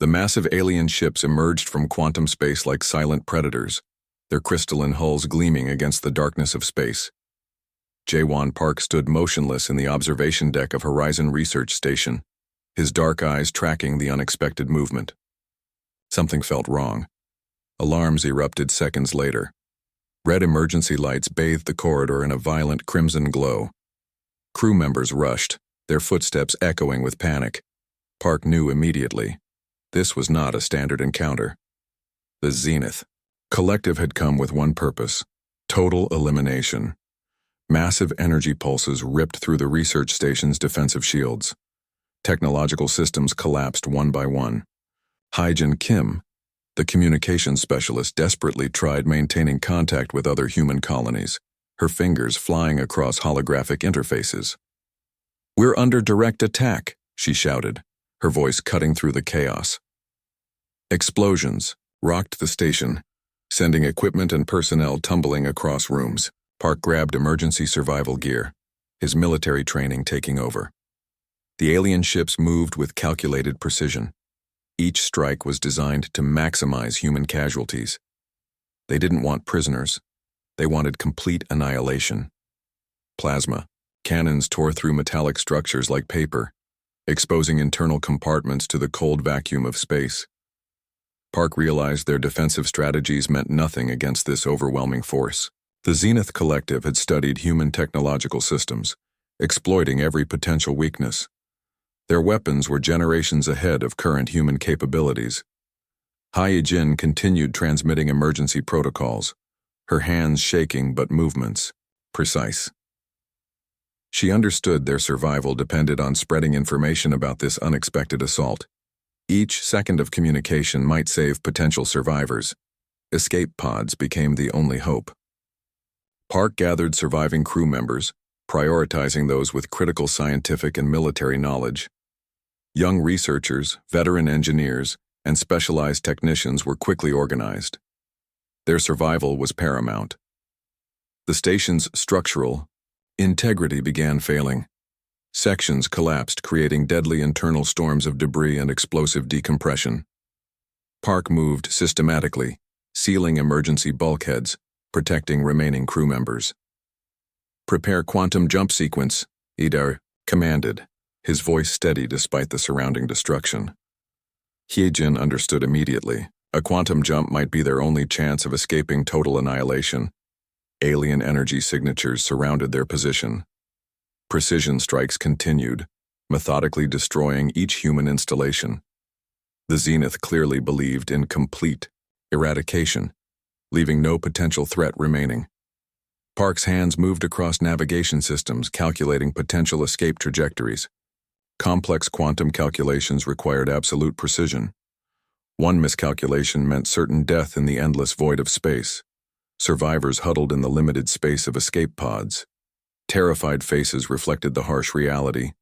The massive alien ships emerged from quantum space like silent predators, their crystalline hulls gleaming against the darkness of space. Jaewon Park stood motionless in the observation deck of Horizon Research Station, his dark eyes tracking the unexpected movement. Something felt wrong. Alarms erupted seconds later. Red emergency lights bathed the corridor in a violent crimson glow. Crew members rushed, their footsteps echoing with panic. Park knew immediately. This was not a standard encounter. The Zenith Collective had come with one purpose: total elimination. Massive energy pulses ripped through the research station's defensive shields. Technological systems collapsed one by one. Hyejin Kim, the communications specialist, desperately tried maintaining contact with other human colonies, her fingers flying across holographic interfaces. "We're under direct attack," she shouted, her voice cutting through the chaos. Explosions rocked the station, sending equipment and personnel tumbling across rooms. Park grabbed emergency survival gear, his military training taking over. The alien ships moved with calculated precision. Each strike was designed to maximize human casualties. They didn't want prisoners. They wanted complete annihilation. Plasma cannons tore through metallic structures like paper, exposing internal compartments to the cold vacuum of space. Park realized their defensive strategies meant nothing against this overwhelming force. The Zenith Collective had studied human technological systems, exploiting every potential weakness. Their weapons were generations ahead of current human capabilities. Hyejin continued transmitting emergency protocols, her hands shaking but movements precise. She understood their survival depended on spreading information about this unexpected assault. Each second of communication might save potential survivors. Escape pods became the only hope. Park gathered surviving crew members, prioritizing those with critical scientific and military knowledge. Young researchers, veteran engineers, and specialized technicians were quickly organized. Their survival was paramount. The station's structural integrity began failing. Sections collapsed, creating deadly internal storms of debris and explosive decompression. Park moved systematically, sealing emergency bulkheads, protecting remaining crew members. "Prepare quantum jump sequence," Idar commanded, his voice steady despite the surrounding destruction. Hyejin understood immediately. A quantum jump might be their only chance of escaping total annihilation. Alien energy signatures surrounded their position. Precision strikes continued, methodically destroying each human installation. The Zenith clearly believed in complete eradication, leaving no potential threat remaining. Park's hands moved across navigation systems, calculating potential escape trajectories. Complex quantum calculations required absolute precision. One miscalculation meant certain death in the endless void of space. Survivors huddled in the limited space of escape pods. Terrified faces reflected the harsh reality.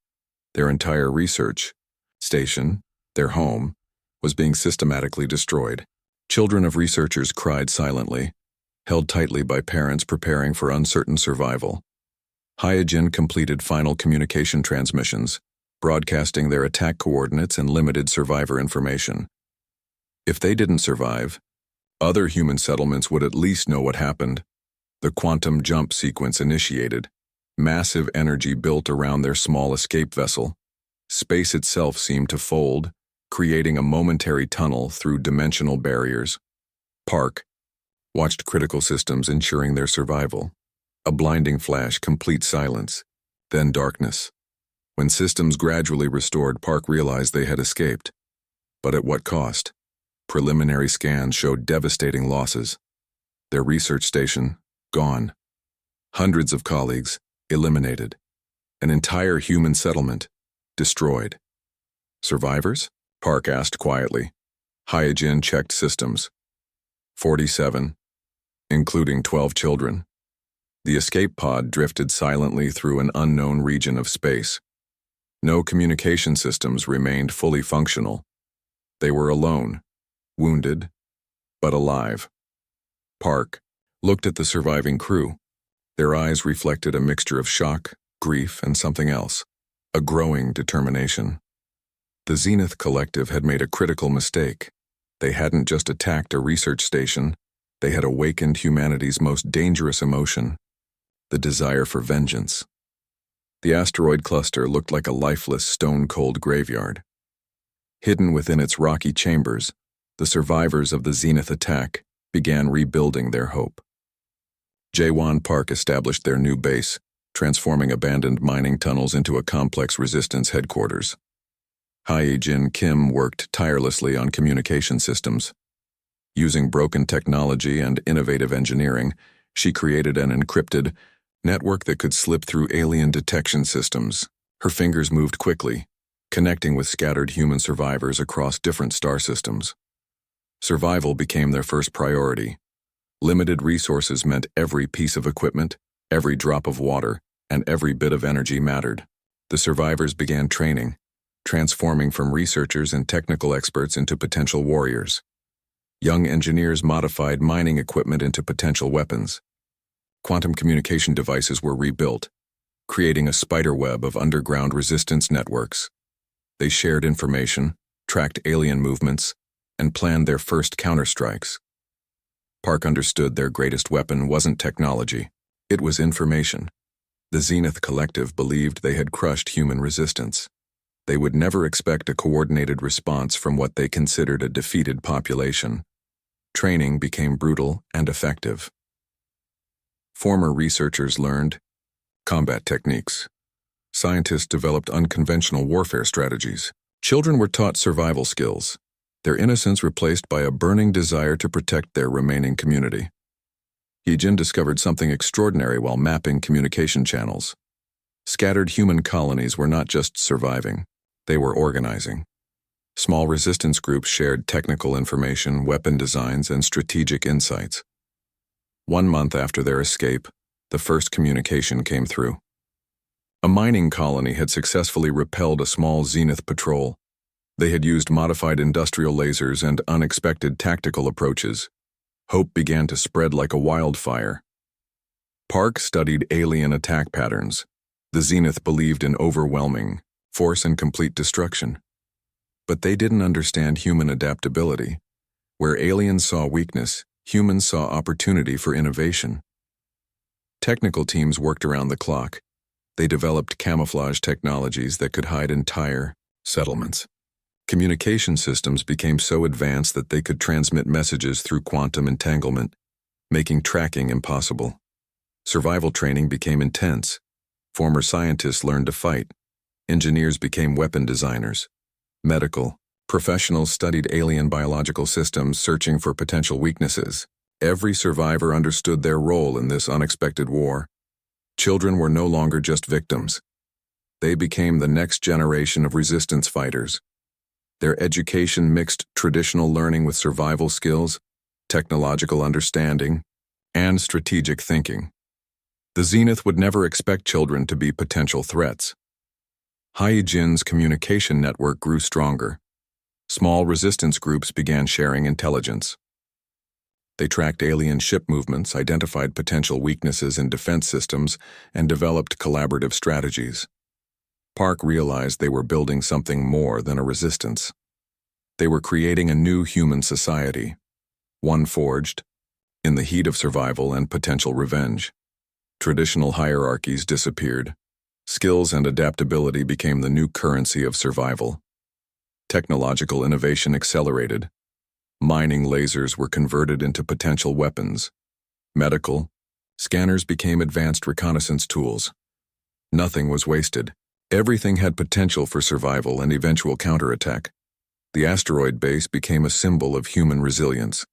Their entire research station, their home, was being systematically destroyed. Children of researchers cried silently, held tightly by parents preparing for uncertain survival. Hyejin completed final communication transmissions, broadcasting their attack coordinates and limited survivor information. If they didn't survive, other human settlements would at least know what happened. The quantum jump sequence initiated. Massive energy built around their small escape vessel. Space itself seemed to fold, creating a momentary tunnel through dimensional barriers. Park watched critical systems ensuring their survival. A blinding flash, complete silence, then darkness. When systems gradually restored, Park realized they had escaped. But at what cost? Preliminary scans showed devastating losses. Their research station, gone. Hundreds of colleagues, eliminated. An entire human settlement, destroyed. Survivors? Park asked quietly. Hyejin checked systems. 47, including 12 children. The escape pod drifted silently through an unknown region of space. No communication systems remained fully functional. They were alone, wounded, but alive. Park looked at the surviving crew. Their eyes reflected a mixture of shock, grief, and something else, a growing determination. The Zenith Collective had made a critical mistake. They hadn't just attacked a research station, they had awakened humanity's most dangerous emotion, the desire for vengeance. The asteroid cluster looked like a lifeless, stone-cold graveyard. Hidden within its rocky chambers, the survivors of the Zenith attack began rebuilding their hope. Jaewon Park established their new base, transforming abandoned mining tunnels into a complex resistance headquarters. Hae-jin Kim worked tirelessly on communication systems. Using broken technology and innovative engineering, she created an encrypted network that could slip through alien detection systems. Her fingers moved quickly, connecting with scattered human survivors across different star systems. Survival became their first priority. Limited resources meant every piece of equipment, every drop of water, and every bit of energy mattered. The survivors began training, transforming from researchers and technical experts into potential warriors. Young engineers modified mining equipment into potential weapons. Quantum communication devices were rebuilt, creating a spiderweb of underground resistance networks. They shared information, tracked alien movements, and planned their first counterstrikes. Park understood their greatest weapon wasn't technology, it was information. The Zenith Collective believed they had crushed human resistance. They would never expect a coordinated response from what they considered a defeated population. Training became brutal and effective. Former researchers learned combat techniques. Scientists developed unconventional warfare strategies. Children were taught survival skills, their innocence replaced by a burning desire to protect their remaining community. Hae-jin discovered something extraordinary while mapping communication channels. Scattered human colonies were not just surviving, they were organizing. Small resistance groups shared technical information, weapon designs, and strategic insights. 1 month after their escape, the first communication came through. A mining colony had successfully repelled a small Zenith patrol. They had used modified industrial lasers and unexpected tactical approaches. Hope began to spread like a wildfire. Park studied alien attack patterns. The Zenith believed in overwhelming force and complete destruction. But they didn't understand human adaptability. Where aliens saw weakness, humans saw opportunity for innovation. Technical teams worked around the clock. They developed camouflage technologies that could hide entire settlements. Communication systems became so advanced that they could transmit messages through quantum entanglement, making tracking impossible. Survival training became intense. Former scientists learned to fight. Engineers became weapon designers. Medical professionals studied alien biological systems, searching for potential weaknesses. Every survivor understood their role in this unexpected war. Children were no longer just victims. They became the next generation of resistance fighters. Their education mixed traditional learning with survival skills, technological understanding, and strategic thinking. The Zenith would never expect children to be potential threats. Hae-jin's communication network grew stronger. Small resistance groups began sharing intelligence. They tracked alien ship movements, identified potential weaknesses in defense systems, and developed collaborative strategies. Park realized they were building something more than a resistance. They were creating a new human society, one forged in the heat of survival and potential revenge. Traditional hierarchies disappeared. Skills and adaptability became the new currency of survival. Technological innovation accelerated. Mining lasers were converted into potential weapons. Medical scanners became advanced reconnaissance tools. Nothing was wasted. Everything had potential for survival and eventual counterattack. The asteroid base became a symbol of human resilience.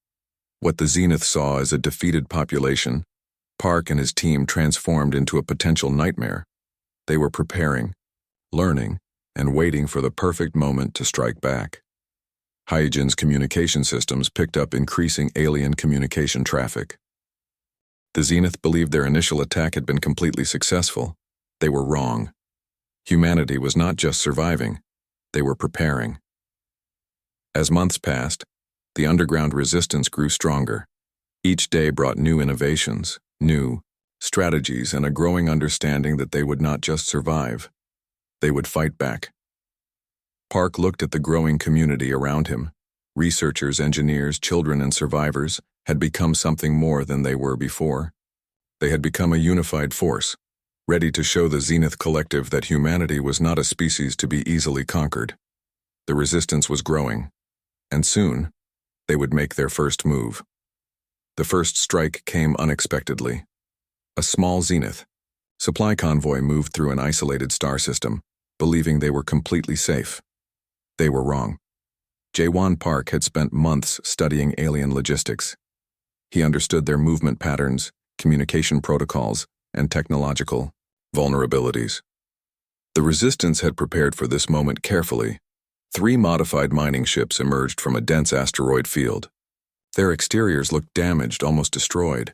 What the Zenith saw as a defeated population, Park and his team transformed into a potential nightmare. They were preparing, learning, and waiting for the perfect moment to strike back. Hae-jin's communication systems picked up increasing alien communication traffic. The Zenith believed their initial attack had been completely successful. They were wrong. Humanity was not just surviving, they were preparing. As months passed, the underground resistance grew stronger. Each day brought new innovations, new strategies, and a growing understanding that they would not just survive, they would fight back. Park looked at the growing community around him. Researchers, engineers, children, and survivors had become something more than they were before. They had become a unified force, ready to show the Zenith Collective that humanity was not a species to be easily conquered. The resistance was growing, and soon, they would make their first move. The first strike came unexpectedly. A small Zenith supply convoy moved through an isolated star system, believing they were completely safe. They were wrong. Jaewon Park had spent months studying alien logistics. He understood their movement patterns, communication protocols, and technological vulnerabilities. The resistance had prepared for this moment carefully. 3 modified mining ships emerged from a dense asteroid field. Their exteriors looked damaged, almost destroyed.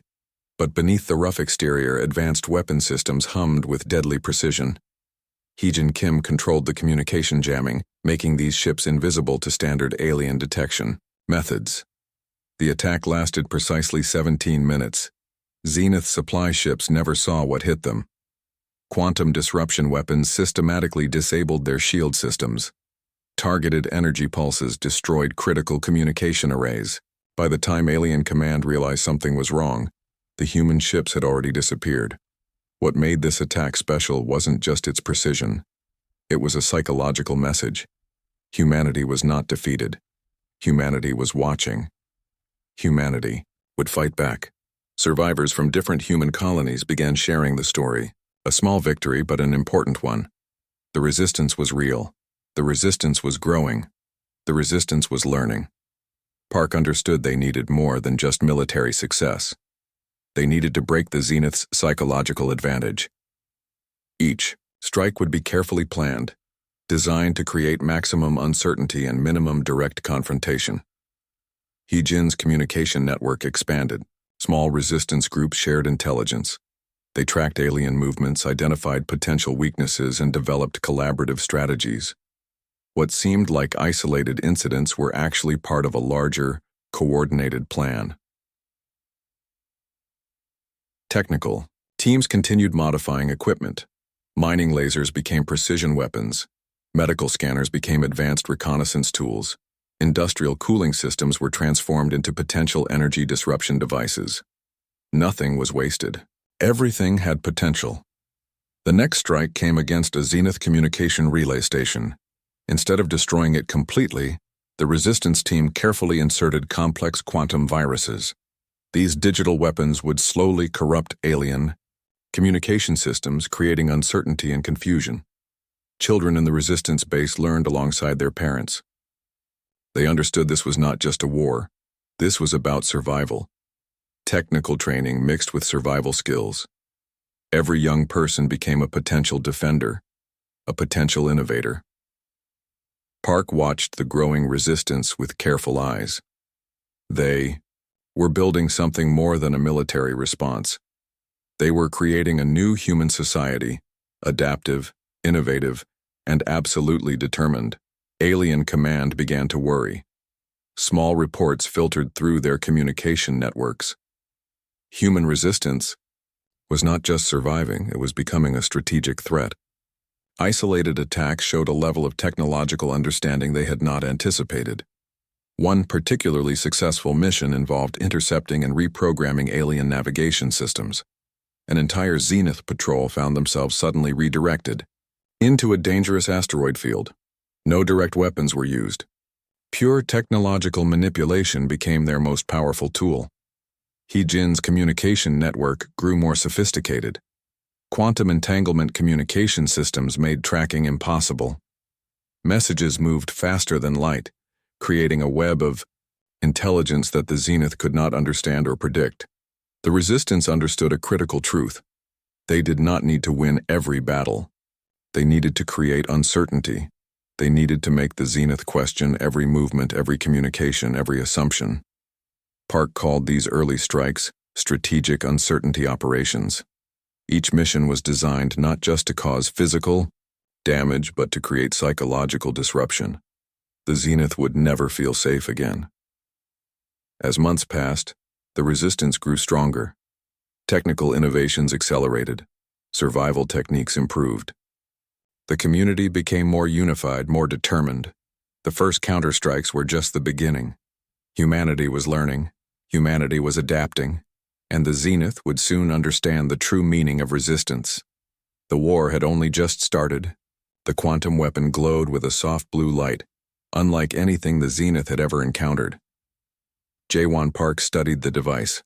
But beneath the rough exterior, advanced weapon systems hummed with deadly precision. Heejin Kim controlled the communication jamming, making these ships invisible to standard alien detection methods. The attack lasted precisely 17 minutes. Zenith supply ships never saw what hit them. Quantum disruption weapons systematically disabled their shield systems. Targeted energy pulses destroyed critical communication arrays. By the time Alien Command realized something was wrong, the human ships had already disappeared. What made this attack special wasn't just its precision. It was a psychological message. Humanity was not defeated. Humanity was watching. Humanity would fight back. Survivors from different human colonies began sharing the story. A small victory, but an important one. The resistance was real. The resistance was growing. The resistance was learning. Park understood they needed more than just military success. They needed to break the Zenith's psychological advantage. Each strike would be carefully planned, designed to create maximum uncertainty and minimum direct confrontation. Heejin's communication network expanded. Small resistance groups shared intelligence. They tracked alien movements, identified potential weaknesses, and developed collaborative strategies. What seemed like isolated incidents were actually part of a larger, coordinated plan. Technical. Teams continued modifying equipment. Mining lasers became precision weapons. Medical scanners became advanced reconnaissance tools. Industrial cooling systems were transformed into potential energy disruption devices. Nothing was wasted. Everything had potential. The next strike came against a Zenith communication relay station. Instead of destroying it completely, the resistance team carefully inserted complex quantum viruses. These digital weapons would slowly corrupt alien communication systems, creating uncertainty and confusion. Children in the resistance base learned alongside their parents. They understood this was not just a war. This was about survival. Technical training mixed with survival skills. Every young person became a potential defender, a potential innovator. Park watched the growing resistance with careful eyes. They were building something more than a military response. They were creating a new human society, adaptive, innovative, and absolutely determined. Alien Command began to worry. Small reports filtered through their communication networks. Human resistance was not just surviving, it was becoming a strategic threat. Isolated attacks showed a level of technological understanding they had not anticipated. One particularly successful mission involved intercepting and reprogramming alien navigation systems. An entire Zenith patrol found themselves suddenly redirected into a dangerous asteroid field. No direct weapons were used. Pure technological manipulation became their most powerful tool. Heejin's communication network grew more sophisticated. Quantum entanglement communication systems made tracking impossible. Messages moved faster than light, creating a web of intelligence that the Zenith could not understand or predict. The resistance understood a critical truth. They did not need to win every battle. They needed to create uncertainty. They needed to make the Zenith question every movement, every communication, every assumption. Park called these early strikes strategic uncertainty operations. Each mission was designed not just to cause physical damage, but to create psychological disruption. The Zenith would never feel safe again. As months passed, the resistance grew stronger. Technical innovations accelerated. Survival techniques improved. The community became more unified, more determined. The first counterstrikes were just the beginning. Humanity was learning, humanity was adapting, and the Zenith would soon understand the true meaning of resistance. The war had only just started. The quantum weapon glowed with a soft blue light, unlike anything the Zenith had ever encountered. Jaewon Park studied the device,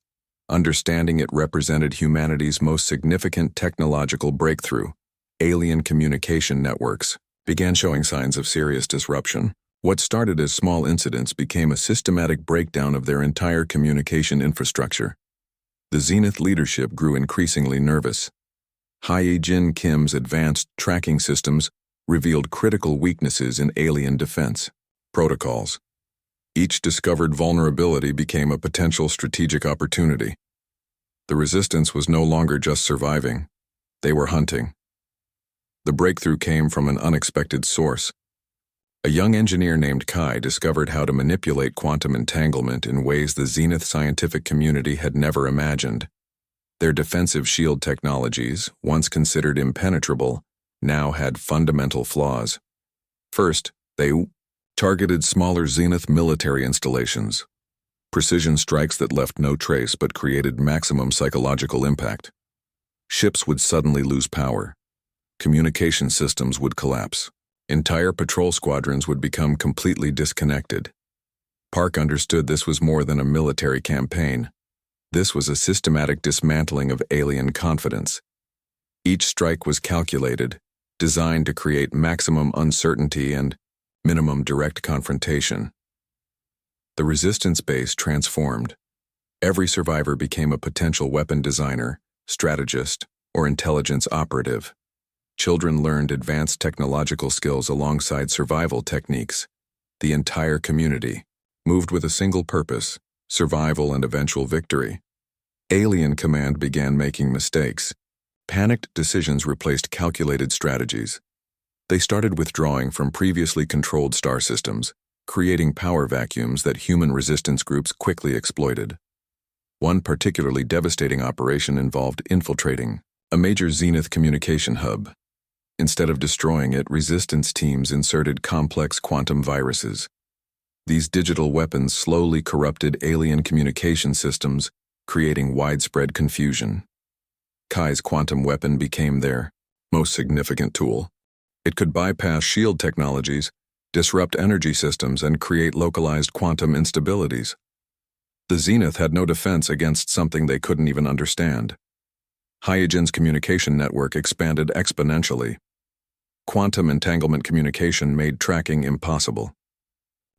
understanding it represented humanity's most significant technological breakthrough. Alien communication networks began showing signs of serious disruption. What started as small incidents became a systematic breakdown of their entire communication infrastructure. The Zenith leadership grew increasingly nervous. Hye-Jin Kim's advanced tracking systems revealed critical weaknesses in alien defense protocols. Each discovered vulnerability became a potential strategic opportunity. The resistance was no longer just surviving, they were hunting. The breakthrough came from an unexpected source. A young engineer named Kai discovered how to manipulate quantum entanglement in ways the Zenith scientific community had never imagined. Their defensive shield technologies, once considered impenetrable, now had fundamental flaws. First, they targeted smaller Zenith military installations. Precision strikes that left no trace but created maximum psychological impact. Ships would suddenly lose power. Communication systems would collapse. Entire patrol squadrons would become completely disconnected. Park understood this was more than a military campaign. This was a systematic dismantling of alien confidence. Each strike was calculated, designed to create maximum uncertainty and minimum direct confrontation. The resistance base transformed. Every survivor became a potential weapon designer, strategist, or intelligence operative. Children learned advanced technological skills alongside survival techniques. The entire community moved with a single purpose: survival and eventual victory. Alien Command began making mistakes. Panicked decisions replaced calculated strategies. They started withdrawing from previously controlled star systems, creating power vacuums that human resistance groups quickly exploited. One particularly devastating operation involved infiltrating a major Zenith communication hub. Instead of destroying it, resistance teams inserted complex quantum viruses. These digital weapons slowly corrupted alien communication systems, creating widespread confusion. Kai's quantum weapon became their most significant tool. It could bypass shield technologies, disrupt energy systems, and create localized quantum instabilities. The Zenith had no defense against something they couldn't even understand. Hye-Jin's communication network expanded exponentially. Quantum entanglement communication made tracking impossible.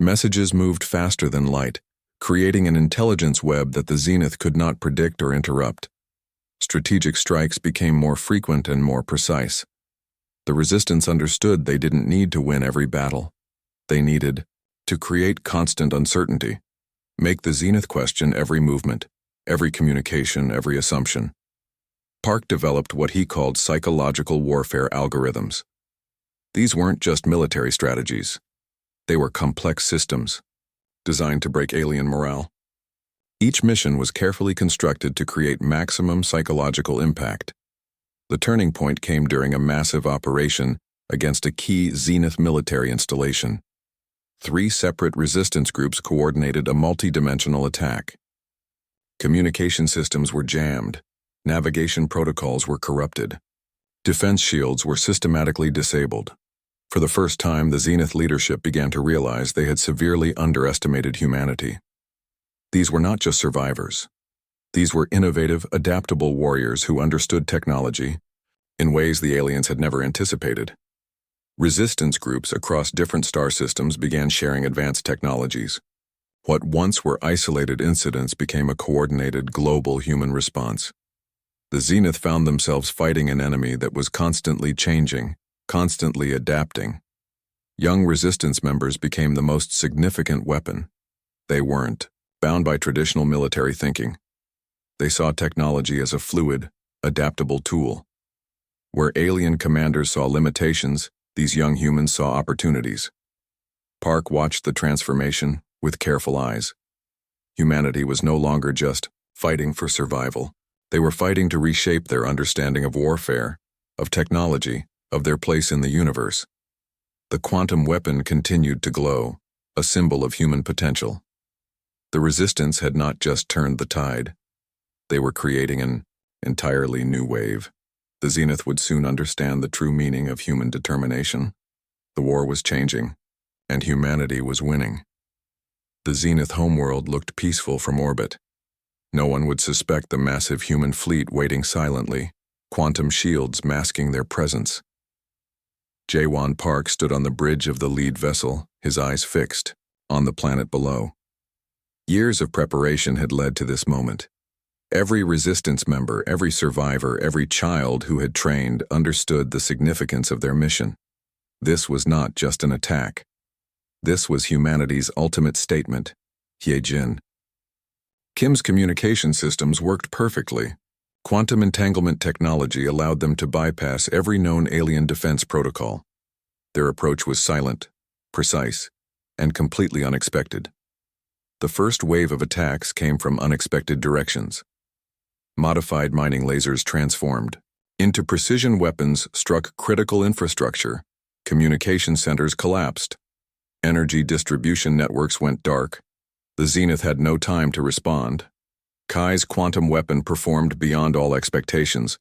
Messages moved faster than light, creating an intelligence web that the Zenith could not predict or interrupt. Strategic strikes became more frequent and more precise. The resistance understood they didn't need to win every battle. They needed to create constant uncertainty, make the Zenith question every movement, every communication, every assumption. Park developed what he called psychological warfare algorithms. These weren't just military strategies. They were complex systems, designed to break alien morale. Each mission was carefully constructed to create maximum psychological impact. The turning point came during a massive operation against a key Zenith military installation. 3 separate resistance groups coordinated a multi-dimensional attack. Communication systems were jammed. Navigation protocols were corrupted. Defense shields were systematically disabled. For the first time, the Zenith leadership began to realize they had severely underestimated humanity. These were not just survivors. These were innovative, adaptable warriors who understood technology in ways the aliens had never anticipated. Resistance groups across different star systems began sharing advanced technologies. What once were isolated incidents became a coordinated, global human response. The Zenith found themselves fighting an enemy that was constantly changing, constantly adapting. Young resistance members became the most significant weapon. They weren't bound by traditional military thinking. They saw technology as a fluid, adaptable tool. Where alien commanders saw limitations, these young humans saw opportunities. Park watched the transformation with careful eyes. Humanity was no longer just fighting for survival. They were fighting to reshape their understanding of warfare, of technology, of their place in the universe. The quantum weapon continued to glow, a symbol of human potential. The resistance had not just turned the tide. They were creating an entirely new wave. The Zenith would soon understand the true meaning of human determination. The war was changing, and humanity was winning. The Zenith homeworld looked peaceful from orbit. No one would suspect the massive human fleet waiting silently, quantum shields masking their presence. Jaewon Park stood on the bridge of the lead vessel, his eyes fixed on the planet below. Years of preparation had led to this moment. Every resistance member, every survivor, every child who had trained understood the significance of their mission. This was not just an attack. This was humanity's ultimate statement. Hyejin. Kim's communication systems worked perfectly. Quantum entanglement technology allowed them to bypass every known alien defense protocol. Their approach was silent, precise, and completely unexpected. The first wave of attacks came from unexpected directions. Modified mining lasers transformed into precision weapons, struck critical infrastructure. Communication centers collapsed. Energy distribution networks went dark. The Zenith had no time to respond. Kai's quantum weapon performed beyond all expectations.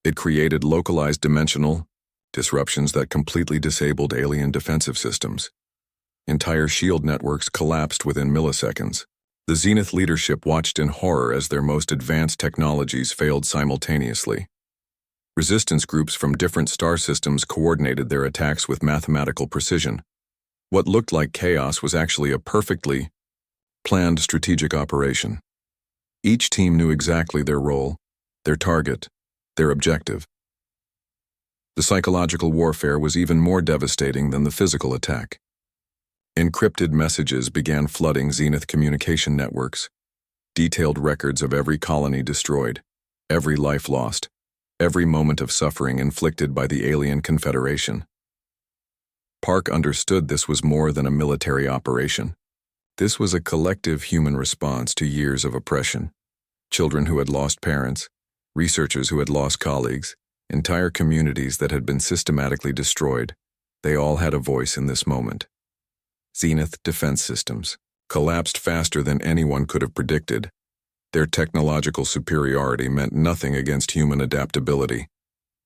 It created localized dimensional disruptions that completely disabled alien defensive systems. Entire shield networks collapsed within milliseconds. The Zenith leadership watched in horror as their most advanced technologies failed simultaneously. Resistance groups from different star systems coordinated their attacks with mathematical precision. What looked like chaos was actually a perfectly planned strategic operation. Each team knew exactly their role, their target, their objective. The psychological warfare was even more devastating than the physical attack. Encrypted messages began flooding Zenith communication networks. Detailed records of every colony destroyed, every life lost, every moment of suffering inflicted by the alien confederation. Park understood this was more than a military operation. This was a collective human response to years of oppression. Children who had lost parents, researchers who had lost colleagues, entire communities that had been systematically destroyed, they all had a voice in this moment. Zenith defense systems collapsed faster than anyone could have predicted. Their technological superiority meant nothing against human adaptability.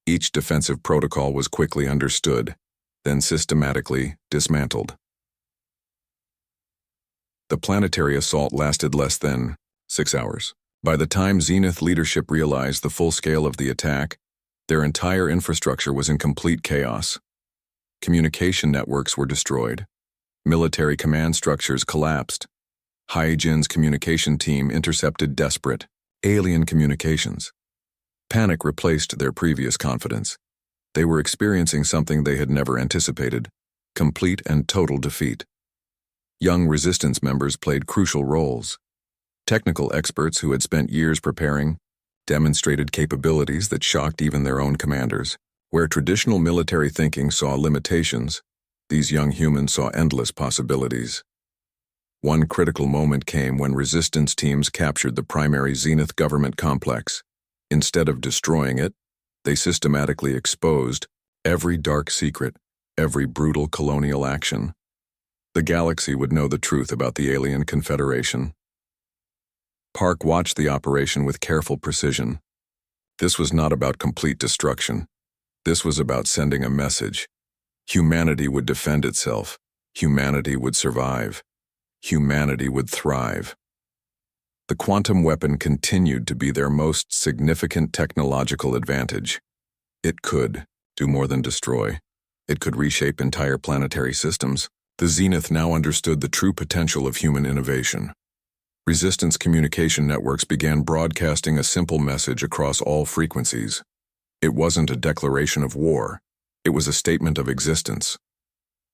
Each defensive protocol was quickly understood, then systematically dismantled. The planetary assault lasted less than 6 hours. By the time Zenith leadership realized the full scale of the attack, their entire infrastructure was in complete chaos. Communication networks were destroyed. Military command structures collapsed. Hyejin's communication team intercepted desperate, alien communications. Panic replaced their previous confidence. They were experiencing something they had never anticipated: complete and total defeat. Young resistance members played crucial roles. Technical experts who had spent years preparing demonstrated capabilities that shocked even their own commanders. Where traditional military thinking saw limitations, these young humans saw endless possibilities. One critical moment came when resistance teams captured the primary Zenith government complex. Instead of destroying it, they systematically exposed every dark secret, every brutal colonial action. The galaxy would know the truth about the alien confederation. Park watched the operation with careful precision. This was not about complete destruction. This was about sending a message. Humanity would defend itself. Humanity would survive. Humanity would thrive. The quantum weapon continued to be their most significant technological advantage. It could do more than destroy. It could reshape entire planetary systems. The Zenith now understood the true potential of human innovation. Resistance communication networks began broadcasting a simple message across all frequencies. It wasn't a declaration of war. It was a statement of existence.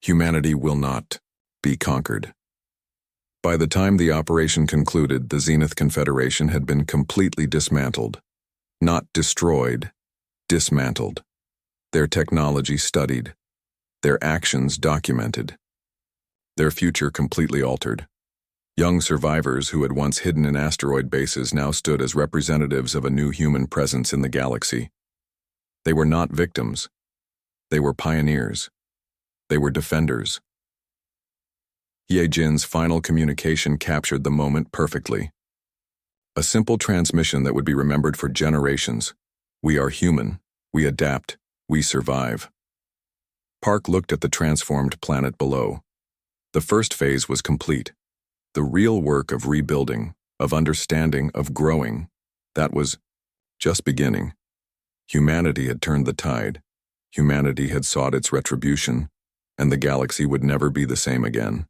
Humanity will not be conquered. By the time the operation concluded, the Zenith Confederation had been completely dismantled. Not destroyed, dismantled. Their technology studied. Their actions documented. Their future completely altered. Young survivors who had once hidden in asteroid bases now stood as representatives of a new human presence in the galaxy. They were not victims. They were pioneers. They were defenders. Ye Jin's final communication captured the moment perfectly. A simple transmission that would be remembered for generations. We are human. We adapt. We survive. Park looked at the transformed planet below. The first phase was complete. The real work of rebuilding, of understanding, of growing, that was just beginning. Humanity had turned the tide. Humanity had sought its retribution, and the galaxy would never be the same again.